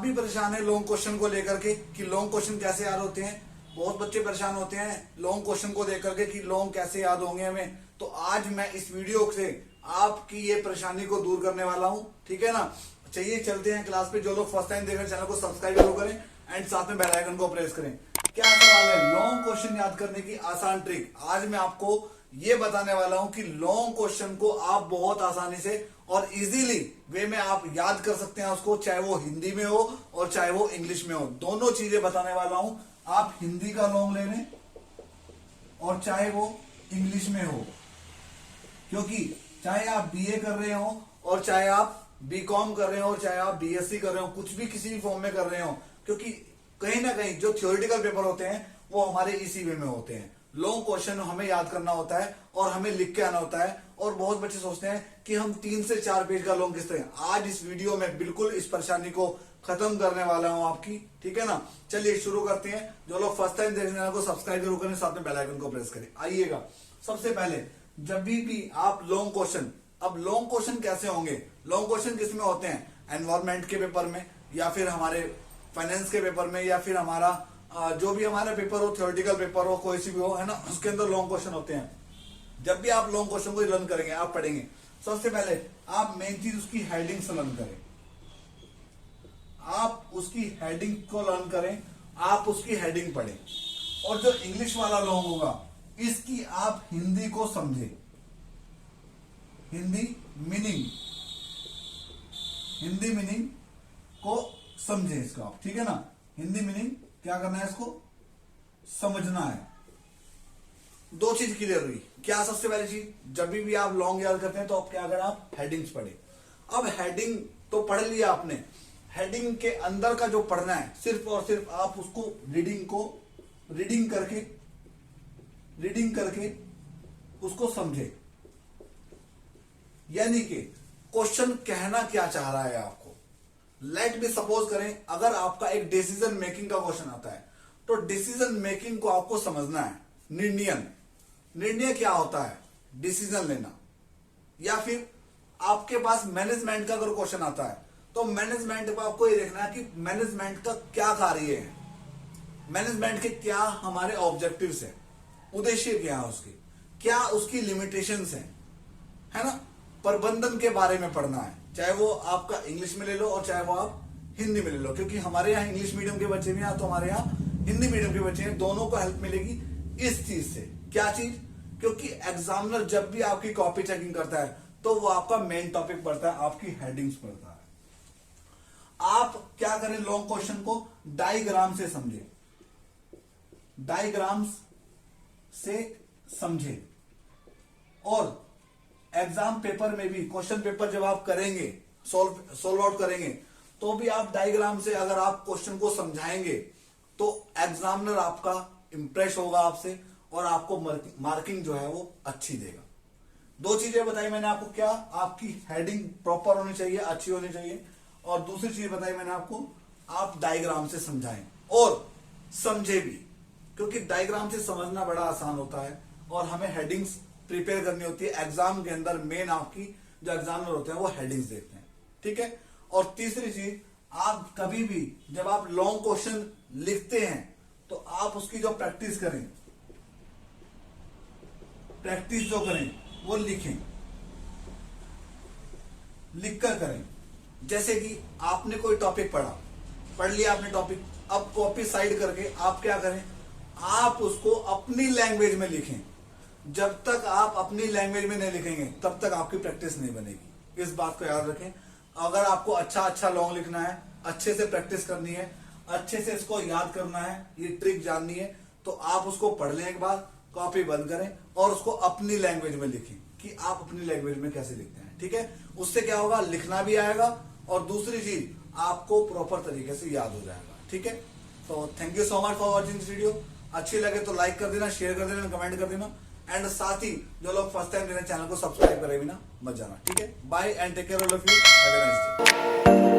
भी परेशान है लॉन्ग क्वेश्चन को लेकर के कि लॉन्ग क्वेश्चन कैसे याद होते हैं। बहुत बच्चे परेशान होते हैं लॉन्ग क्वेश्चन को लेकर के कि लॉन्ग कैसे याद होंगे हमें। तो आज मैं इस वीडियो से आपकी ये परेशानी को दूर करने वाला हूं, ठीक है ना। चलिए चलते हैं क्लास पे। जो लोग फर्स्ट टाइम देख रहे हैं चैनल को सब्सक्राइब जरूर करें एंड साथ में बेल आइकन को प्रेस करें। क्या सवाल है लॉन्ग क्वेश्चन याद करने की आसान ट्रिक। आज मैं आपको ये बताने वाला हूं कि लॉन्ग क्वेश्चन को आप बहुत आसानी से और इजीली वे में आप याद कर सकते हैं उसको, चाहे वो हिंदी में हो और चाहे वो इंग्लिश में हो। दोनों चीजें बताने वाला हूं। आप हिंदी का लॉन्ग ले लें और चाहे वो इंग्लिश में हो, क्योंकि चाहे आप बीए कर रहे हो और चाहे आप बीकॉम कर रहे हो और चाहे आप बीएससी कर रहे हो, कुछ भी किसी भी फॉर्म में कर रहे हो, क्योंकि कहीं ना कहीं जो थ्योरेटिकल पेपर होते हैं वो हमारे इसी वे में होते हैं। लॉन्ग क्वेश्चन हमें याद करना होता है और हमें लिख के आना होता है। और बहुत बच्चे सोचते हैं कि हम 3 से 4 पेज का लॉन्ग किस तरह। आज इस वीडियो में बिल्कुल इस परेशानी को खत्म करने वाला हूं आपकी, ठीक है ना। चलिए शुरू करते हैं। जो लोग फर्स्ट टाइम देखने वाले को सब्सक्राइब जरूर करें, साथ में बेल आइकन को प्रेस करें। आइएगा, सबसे पहले जब भी आप लॉन्ग क्वेश्चन, अब लॉन्ग क्वेश्चन कैसे होंगे, लॉन्ग क्वेश्चन किस में होते हैं, एनवायरमेंट के पेपर में या फिर हमारे फाइनेंस के पेपर में या फिर हमारा जो भी हमारा पेपर हो, थ्योरेटिकल पेपर हो, कोई सी भी हो, है ना, उसके अंदर लॉन्ग क्वेश्चन होते हैं। जब भी आप लॉन्ग क्वेश्चन को लर्न करेंगे, आप पढ़ेंगे, सबसे पहले आप मेन चीज उसकी हेडिंग से लर्न करें। आप उसकी हेडिंग को लर्न करें, आप उसकी हेडिंग पढ़ें। और जो इंग्लिश वाला लॉन्ग होगा इसकी आप हिंदी को समझें, हिंदी मीनिंग को समझें इसका आप, ठीक है ना। हिंदी मीनिंग क्या करना है, इसको समझना है। 2 चीज क्लियर हुई। क्या सबसे पहली चीज, जब भी आप लॉन्ग याद करते हैं तो आप क्या करें, आप हेडिंग्स पढ़े। अब हेडिंग तो पढ़ लिया आपने, हेडिंग के अंदर का जो पढ़ना है सिर्फ और सिर्फ आप उसको रीडिंग करके उसको समझे। यानी कि क्वेश्चन कहना क्या चाह रहा है आपको। लेट भी सपोज करें अगर आपका एक डिसीजन मेकिंग का क्वेश्चन आता है तो डिसीजन मेकिंग को आपको समझना है। निर्णय क्या होता है, डिसीजन लेना। या फिर आपके पास मैनेजमेंट का अगर क्वेश्चन आता है तो मैनेजमेंट को आपको ये देखना है कि मैनेजमेंट का क्या कार्य है, मैनेजमेंट के क्या हमारे ऑब्जेक्टिव्स हैं, उद्देश्य क्या है उसके, क्या उसकी लिमिटेशंस हैं, है ना। प्रबंधन के बारे में पढ़ना है, चाहे वो आपका इंग्लिश में ले लो और चाहे वो आप हिंदी में ले लो, क्योंकि हमारे यहाँ इंग्लिश मीडियम के बच्चे भी हैं तो हमारे यहाँ हिंदी मीडियम के बच्चे हैं। दोनों को हेल्प मिलेगी इस चीज से। क्या चीज, क्योंकि एग्जामिनर जब भी आपकी कॉपी चेकिंग करता है तो वो आपका मेन टॉपिक पढ़ता है, आपकी हेडिंग्स पढ़ता है। आप क्या करें, लॉन्ग क्वेश्चन को डायग्राम से समझे, डायग्राम्स से समझे। और एग्जाम पेपर में भी क्वेश्चन पेपर जब आप करेंगे, सोल्व आउट करेंगे, तो भी आप डायग्राम से अगर आप क्वेश्चन को समझाएंगे तो एग्जामिनर आपका इंप्रेस होगा आपसे और आपको मार्किंग जो है वो अच्छी देगा। 2 चीजें बताई मैंने आपको, क्या आपकी हेडिंग प्रॉपर होनी चाहिए, अच्छी होनी चाहिए, और दूसरी चीज बताई मैंने आपको, आप डायग्राम से समझाएं और समझे भी, क्योंकि डायग्राम से समझना बड़ा आसान होता है और हमें हेडिंग्स प्रिपेयर करनी होती है। एग्जाम के अंदर मेन आपकी जो एग्जामिनर होते हैं वो हेडिंग्स देखते हैं, ठीक है। और तीसरी चीज, आप कभी भी जब आप लॉन्ग क्वेश्चन लिखते हैं तो आप उसकी जो प्रैक्टिस करें, प्रैक्टिस जो करें वो लिखें, लिखकर करें। जैसे कि आपने कोई टॉपिक पढ़ लिया आपने टॉपिक, अब कॉपी साइड करके आप क्या करें, आप उसको अपनी लैंग्वेज में लिखें। जब तक आप अपनी लैंग्वेज में नहीं लिखेंगे तब तक आपकी प्रैक्टिस नहीं बनेगी। इस बात को याद रखें। अगर आपको अच्छा लॉन्ग लिखना है, अच्छे से प्रैक्टिस करनी है, अच्छे से इसको याद करना है, ये ट्रिक जाननी है, तो आप उसको पढ़ लें एक बार, कॉपी बंद करें और उसको अपनी लैंग्वेज में लिखें कि आप अपनी लैंग्वेज में कैसे लिखते हैं, ठीक है। उससे क्या होगा, लिखना भी आएगा और दूसरी चीज आपको प्रॉपर तरीके से याद हो जाएगा, ठीक है। तो thank you so much for watching this video. अच्छी लगे तो लाइक कर देना, शेयर कर देना, कमेंट कर देना, एंड साथ ही जो लोग फर्स्ट टाइम मेरे चैनल को सब्सक्राइब करे भी ना, मत जाना, ठीक है। Bye and take care all of you, have a nice day.